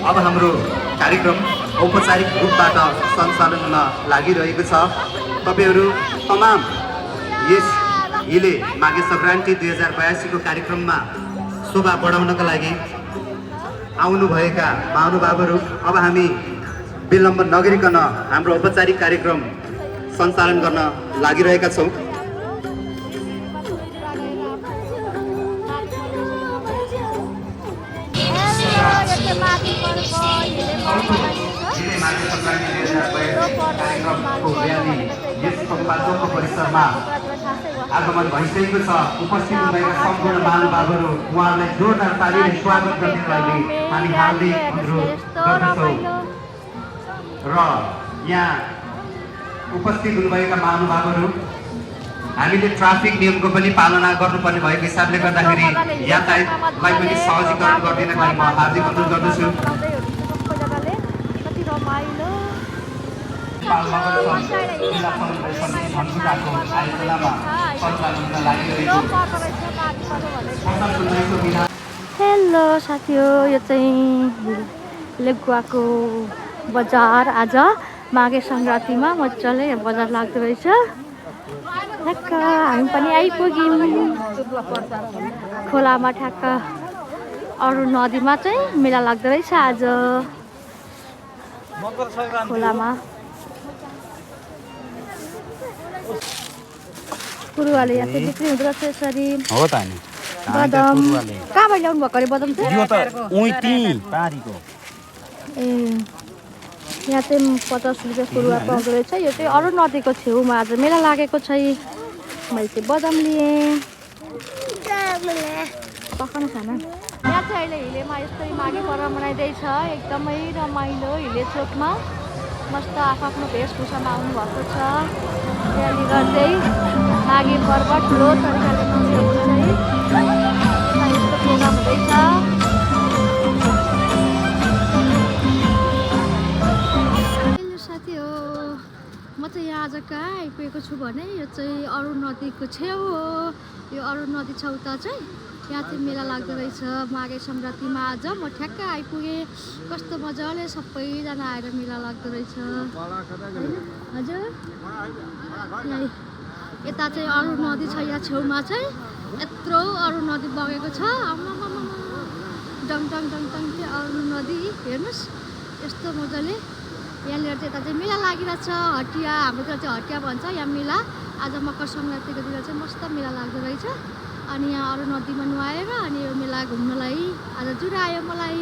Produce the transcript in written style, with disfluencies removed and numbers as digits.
अब हाम्रो कार्यक्रम औपचारिक रूपबाट सञ्चालन हुन लागिरहेको छ। तपाईहरू तमाम यस हिले माघे संक्रान्ति 2082 को कार्यक्रममा शोभा बढाउनका लागि आउनुभएका महानुभावहरू, अब हामी विलम्ब नगरिकन हाम्रो औपचारिक कार्यक्रम सञ्चालन गर्न लागिरहेका छौँ। परिसरमा आगमन भइसकेको छ। उपस्थित हुनुभएका सम्पूर्ण महानुभावहरू, उहाँहरूलाई जोरदार तालीले स्वागत गर्नको लागि हामी हार्दिक अनुरोध गर्दछौँ। र यहाँ उपस्थित हुनुभएका महानुभावहरू, हामीले ट्राफिक नियमको पनि पालना गर्नुपर्ने भएको हिसाबले गर्दाखेरि यातायातलाई पनि सहजीकरण गरिदिनको लागि म हार्दिक अनुरोध गर्दछु। हेलो साथीहो, यो चाहिँ लेगुवाको बजार आज माघे सङ्क्रान्तिमा मजाले बजार लाग्दो रहेछ। ठ्याक्क हामी पनि आइपुग्यौँ खोलामा। ठ्याक्क अरू नदीमा चाहिँ मेला लाग्दो रहेछ आज खोलामा। पुरुवाले यहाँ चाहिँ बिक्री हुँदो रहेछ यसरी। हो त नि बदाम कहाँबाट ल्याउनु भएको अरे बदाम चाहिँ? यो त उइटी पारीको। ए यहाँ चाहिँ 50 रुपियाँ पुरुवा पाउँदो रहेछ। यो चाहिँ अरू नदीको छेउमा आज मेला लागेको छ। मैले चाहिँ बदाम लिएँ। पकाउनु खाना। यहाँ चाहिँ अहिले हिलेमा यस्तै माघे पर्व मनाइँदैछ। एकदमै रमाइलो हिले चोकमा मस्त आफ्नो वेशभूषामा आउनुभएको छ। तयारी गर्दै माघे पर्व ठुलो तरिकाले मनाउनुहुन्छ है। यस्तो प्रोग्राम हुँदैछ। हेलो साथी हो, म चाहिँ यहाँ आज कहाँ आइपुगेको छु भने यो चाहिँ अरू नदीको छेउ हो। यो अरू नदी छेउता चाहिँ यहाँ चाहिँ मेला लाग्दो रहेछ माघे सङ्क्रान्तिमा। आज म ठ्याक्क आइपुगेँ। कस्तो मजाले सबैजना आएर मेला लाग्दो रहेछ। हजुर यता चाहिँ अरू नदी छ। यहाँ छेउमा चाहिँ यत्रो अरू नदी बगेको छ। डङ डङ डङ डङ चाहिँ अरू नदी हेर्नुहोस् यस्तो मजाले। यहाँनिर चाहिँ यता चाहिँ मेला लागिरहेछ। हटिया, हाम्रोतिर चाहिँ हटिया भन्छ यहाँ मेला। आज मकर सङ्क्रान्तिको दिन चाहिँ मस्त मेला लाग्दो रहेछ। अनि यहाँ अरू नदीमा नुहाएर अनि यो मेला घुम्नलाई आज जुरा आयो मलाई।